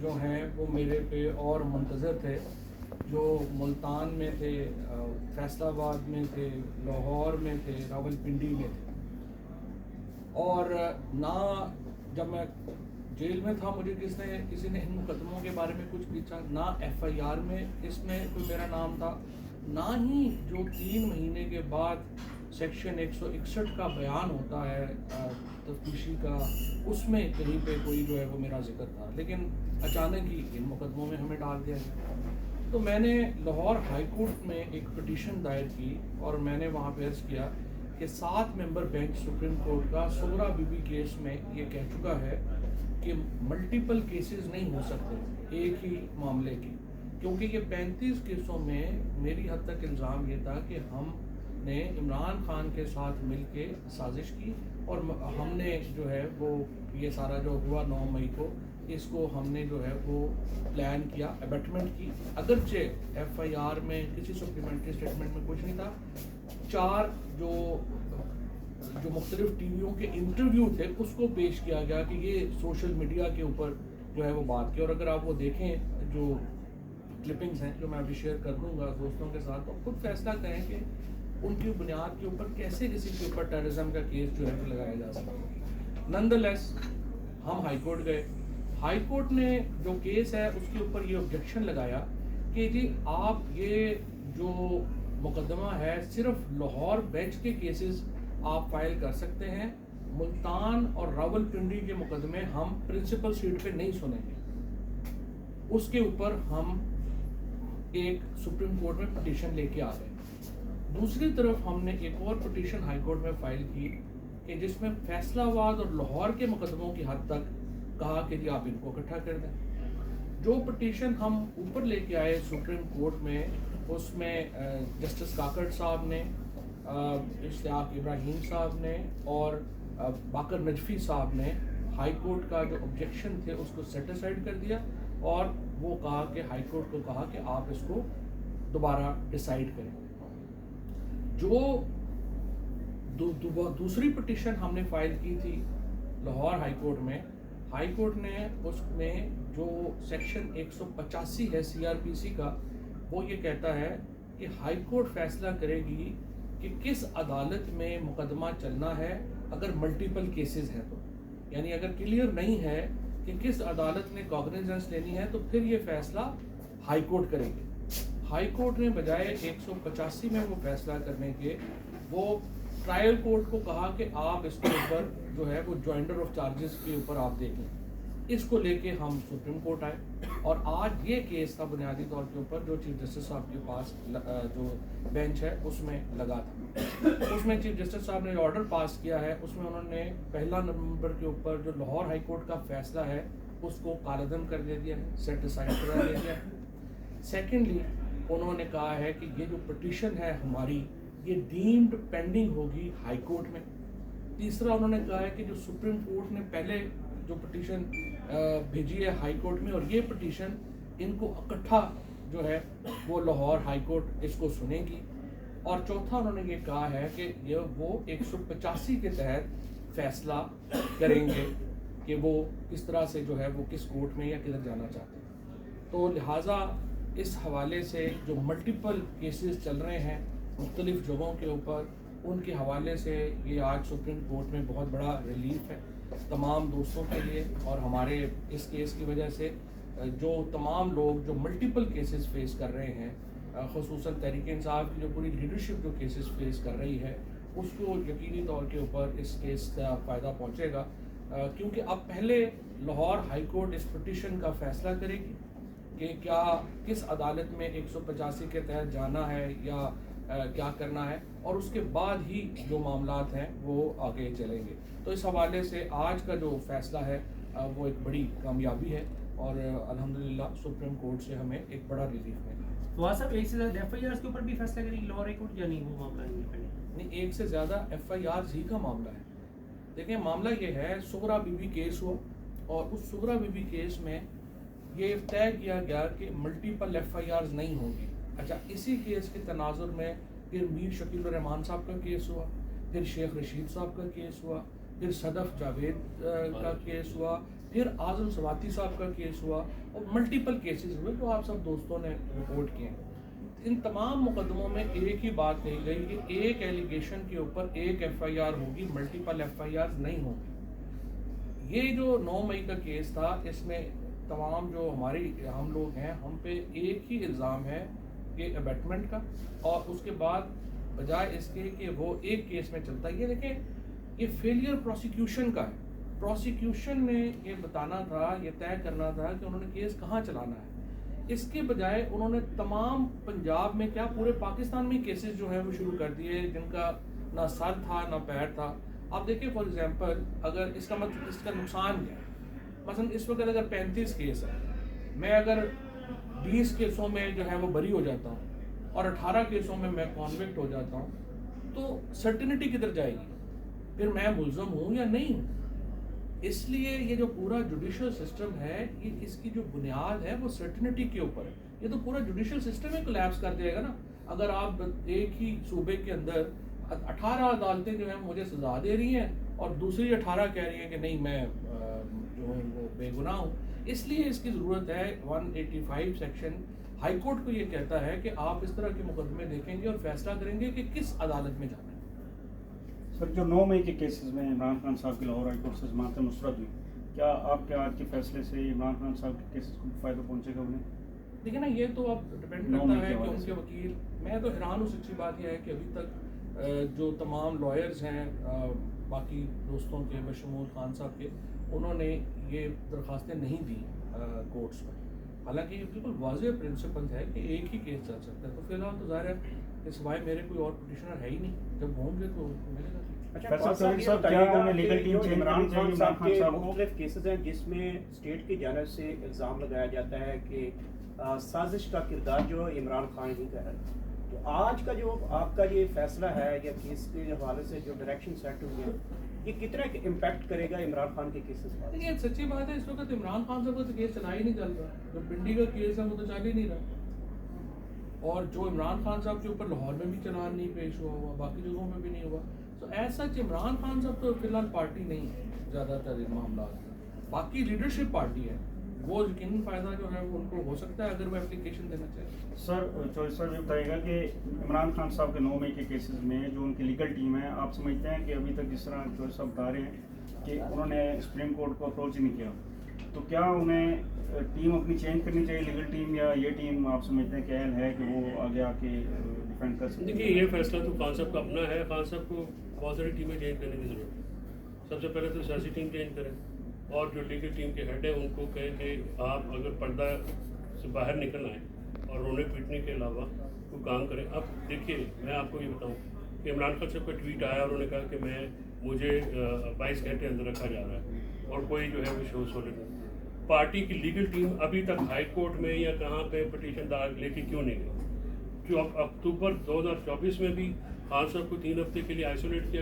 जो हैं वो मेरे पे और मुंतज़र थे, जो मुल्तान में थे, फैसलाबाद में थे, लाहौर में थे, रावलपिंडी में थे। और ना जब मैं जेल में था मुझे किसी ने इन मुकदमों के बारे में कुछ पूछा, ना एफआईआर में इसमें कोई मेरा नाम था, ना ही जो 3 महीने के बाद सेक्शन 161 का बयान होता है तफ्तीशी का, उसमें कहीं पे कोई जो है वो मेरा जिक्र था। लेकिन अचानक ही इन मुकदमों में हमें डाल दिया गया। तो मैंने लाहौर हाई कोर्ट में एक पिटीशन दायर की और मैंने वहाँ पे अर्ज़ किया कि 7 मेंबर बेंच सुप्रीम कोर्ट का सुगरा बीबी केस में ये कह चुका है कि मल्टीपल केसेस नहीं हो सकते एक ही मामले की, क्योंकि ये 35 केसों में मेरी हद तक इल्ज़ाम ये था कि हमने इमरान खान के साथ मिलके साजिश की और हमने जो है वो ये सारा जो हुआ 9 मई को, इसको हमने जो है वो प्लान किया, अबेटमेंट की। अगरचे एफआईआर में किसी सप्लीमेंट्री स्टेटमेंट में कुछ नहीं था। 4 जो मुख्तलिफ टीवियों के इंटरव्यू थे उसको पेश किया गया कि ये सोशल मीडिया के ऊपर जो है वो बात की। और अगर आप वो देखें जो क्लिपिंग्स हैं जो मैं अभी शेयर कर दूंगा दोस्तों के साथ, तो खुद फैसला करें कि उनकी बुनियाद के ऊपर कैसे किसी के ऊपर टेररिज्म का केस जो है वो लगाया जा सकता है। नंदलेस हम हाई कोर्ट गए। हाई कोर्ट ने जो केस है उसके ऊपर ये ऑब्जेक्शन लगाया कि जी आप ये जो मुकदमा है सिर्फ लाहौर बेंच के केसेस आप फाइल कर सकते हैं, मुल्तान और रावलपिंडी के मुकदमे हम प्रिंसिपल सीट पे नहीं सुनेंगे। उसके ऊपर हम एक सुप्रीम कोर्ट में पिटीशन लेके आ गए। दूसरी तरफ हमने एक और पिटीशन हाई कोर्ट में फाइल की कि जिसमें फैसलाबाद और लाहौर के मुकदमों की हद तक कहा कि जी आप इनको इकट्ठा कर दें। जो पिटीशन हम ऊपर लेके आए सुप्रीम कोर्ट में, उसमें जस्टिस काकड़ साहब ने, इश्तियाक इब्राहिम साहब ने और बाकर नजफी साहब ने हाई कोर्ट का जो ऑब्जेक्शन थे उसको सेटिसाइड कर दिया और वो कहा कि हाई कोर्ट को कहा कि आप इसको दोबारा डिसाइड करें। जो दूसरी पिटीशन हमने फाइल की थी लाहौर हाई कोर्ट में, हाई कोर्ट ने उसमें जो सेक्शन 185 है सीआरपीसी का, वो ये कहता है कि हाई कोर्ट फैसला करेगी कि किस अदालत में मुकदमा चलना है अगर मल्टीपल केसेस हैं तो, यानी अगर क्लियर नहीं है कि किस अदालत ने कॉग्निजेंस लेनी है तो फिर ये फैसला हाई कोर्ट करेगी। हाई कोर्ट ने बजाय 185 में वो फैसला करने के, वो ट्रायल कोर्ट को कहा कि आप इसके ऊपर जो है वो जॉइंडर ऑफ चार्जेस के ऊपर आप देख लें। इसको लेके हम सुप्रीम कोर्ट आए और आज ये केस था बुनियादी तौर के ऊपर जो चीफ जस्टिस साहब के पास जो बेंच है उसमें लगा था। उसमें चीफ जस्टिस साहब ने ऑर्डर पास किया है, उसमें उन्होंने 1 नवंबर के ऊपर जो लाहौर हाई कोर्ट का फैसला है उसको कालअदम कर दे दिया है, सेट असाइड करा दे दिया है। सेकेंडली उन्होंने कहा है कि ये जो पिटीशन है हमारी ये डीम्ड पेंडिंग होगी हाई कोर्ट में। तीसरा उन्होंने कहा है कि जो सुप्रीम कोर्ट ने पहले जो पिटीशन भेजी है हाई कोर्ट में और ये पिटीशन इनको इकट्ठा जो है वो लाहौर हाई कोर्ट इसको सुनेगी। और चौथा उन्होंने ये कहा है कि ये वो 185 के तहत फैसला करेंगे कि वो किस तरह से जो है वो किस कोर्ट में या किधर जाना चाहते हैं। तो लिहाजा इस हवाले से जो मल्टीपल केसेस चल रहे हैं मुख्तलिफ जगहों के ऊपर, उनके हवाले से ये आज सुप्रीम कोर्ट में बहुत बड़ा रिलीफ है तमाम दोस्तों के लिए। और हमारे इस केस की वजह से जो तमाम लोग जो मल्टीपल केसेस फेस कर रहे हैं, ख़ुसूसन तहरीक इंसाफ की जो पूरी लीडरशिप जो केसेस फेस कर रही है, उसको यकीनी तौर के ऊपर इस केस का फ़ायदा पहुँचेगा। क्योंकि अब पहले लाहौर हाई कोर्ट इस पिटीशन का फ़ैसला करेगी कि क्या किस अदालत में 185 के तहत जाना है या क्या करना है, और उसके बाद ही जो मामलात हैं वो आगे चलेंगे। तो इस हवाले से आज का जो फ़ैसला है वो एक बड़ी कामयाबी है और अल्हम्दुलिल्लाह सुप्रीम कोर्ट से हमें एक बड़ा रिलीफ है। वहाँ सब एक से ज़्यादा एफआईआर के ऊपर भी फैसला करेगी लाहौर हाई कोर्ट या नहीं, वो मामला नहीं, एक से ज़्यादा एफआईआर ही का मामला है। देखिए मामला ये है, सुगरा बीबी केस हुआ और उस सुगरा बीबी केस में ये तय किया गया कि मल्टीपल एफआईआर नहीं होगी। अच्छा, इसी केस के तनाजुर में फिर मीर शकील रहमान साहब का केस हुआ, फिर शेख रशीद साहब का केस हुआ, फिर सदफ जावेद का केस हुआ, फिर आज़म सवाती साहब का केस हुआ और मल्टीपल केसेस हुए जो आप सब दोस्तों ने रिपोर्ट किए हैं। इन तमाम मुकदमों में एक ही बात कही गई कि एक एलिगेशन के ऊपर एक एफआईआर होगी, मल्टीपल एफआईआर नहीं होगी। ये जो 9 मई का केस था, इसमें तमाम जो हम लोग हैं, हम पे एक ही इल्ज़ाम है कि अबेटमेंट का, और उसके बाद बजाय इसके कि वो एक केस में चलता है। ये देखें, ये फेलियर प्रोसिक्यूशन का है। प्रोसिक्यूशन ने ये बताना था, ये तय करना था कि उन्होंने केस कहाँ चलाना है। इसके बजाय उन्होंने तमाम पंजाब में क्या पूरे पाकिस्तान में केसेस जो हैं वो शुरू कर दिए जिनका ना सर था ना पैर था। आप देखिए फॉर एग्जांपल, अगर इसका मतलब इसका नुकसान क्या है, मसलन इस वक्त अगर 35 केस है, मैं अगर 20 केसों में जो है वो बरी हो जाता हूँ और 18 केसों में मैं कॉन्विक्ट हो जाता हूँ, तो सर्टिनिटी किधर जाएगी? फिर मैं मुल्ज़म हूँ या नहीं हूँ? इसलिए ये जो पूरा जुडिशल सिस्टम है, ये इसकी जो बुनियाद है वो सर्टिनिटी के ऊपर है। ये तो पूरा जुडिशल सिस्टम ही कोलैप्स कर देगा ना। अगर आप एक ही सूबे के अंदर 18 अदालतें जो हैं मुझे सजा दे रही हैं और दूसरी 18 कह रही हैं कि नहीं, मैं जो हूँ वो बेगुनाह हूँ। इसलिए इसकी ज़रूरत है 185 सेक्शन हाई कोर्ट को ये कहता है कि आप इस तरह के मुकदमे देखेंगे और फैसला करेंगे कि किस अदालत में जाना है। सर, जो 9 मई के केसेस में इमरान खान साहब की लाहौर हाई कोर्ट से जमानत मुस्तरद हुई, क्या आपके आज के फैसले से इमरान खान साहब के केसेस को फ़ायदा पहुंचेगा उन्हें? देखिए ना, ये तो अब डिपेंड करता है कि उनके वकील, मैं तो हैरान हूँ। सच्ची बात यह है कि अभी तक जो तमाम लॉयर्स हैं बाकी दोस्तों के बशमूल खान साहब के, उन्होंने ये दरख्वास्तें नहीं दी कोर्ट्स में। हालांकि ये बिल्कुल वाज़ेह प्रिंसिपल है कि एक ही केस चल सकता है। तो फिलहाल तो ज़ाहिर है कि सिवाय मेरे कोई और पिटिशनर है ही नहीं। जब होंगे तो मिलेगा। इमरान खान साहब के मुख्तलिफ केसेस हैं जिसमें स्टेट की जानिब से इल्ज़ाम लगाया जाता है कि साजिश का किरदार जो इमरान खान ही कर रहा है। तो आज का जो आपका ये फैसला है या केस के हवाले से जो डायरेक्शन सेट हुई है, ये कितना इम्पैक्ट करेगा इमरान खान के केसेस पर? देखिए, सच्ची बात है, इस वक्त इमरान खान साहब का तो केस चला ही नहीं चल रहा। जो पिंडी का केस है वो तो चल ही नहीं रहा, और जो इमरान खान साहब के ऊपर लाहौर में भी चलान नहीं पेश हुआ, बाकी जगहों में भी नहीं हुआ। तो ऐसा इमरान खान साहब तो फिलहाल पार्टी नहीं है ज़्यादातर इन मामला में। बाकी लीडरशिप पार्टी है, वो यकीनन फ़ायदा जो है वो उनको हो सकता है अगर वो एप्लीकेशन देना चाहे। सर, चौधरी साहब ये बताइएगा कि इमरान खान साहब के 9 मई के केसेस में जो उनकी लीगल टीम है, आप समझते हैं कि अभी तक जिस तरह चौधरी साहब बता रहे हैं कि उन्होंने सुप्रीम कोर्ट को अप्रोच ही नहीं किया, तो क्या उन्हें टीम अपनी चेंज करनी चाहिए लीगल टीम, या ये टीम आप समझते हैं कि अहल है कि वो आगे आके डिफेंड कर सकते हैं? देखिए, ये फैसला तो खान साहब का अपना है। खान साहब को बहुत सारी टीमें चेंज करने की ज़रूरत है। सबसे पहले तो सियासी टीम चेंज करें, और जो लीगल टीम के हेड है उनको कहें कि आप अगर पर्दा से बाहर निकल आए और रोने पीटने के अलावा कोई काम करें। अब देखिए, मैं आपको ये बताऊं कि इमरान खान साहब का ट्वीट आया और उन्होंने कहा कि मुझे 22 घंटे अंदर रखा जा रहा है और कोई जो है वो शो सॉलिड नहीं। पार्टी की लीगल टीम अभी तक हाई कोर्ट में या कहाँ पे पिटीशन दायर लेके क्यों नहीं गई? जो अक्टूबर 2024 में भी खान साहब को 3 हफ्ते के लिए आइसोलेट किया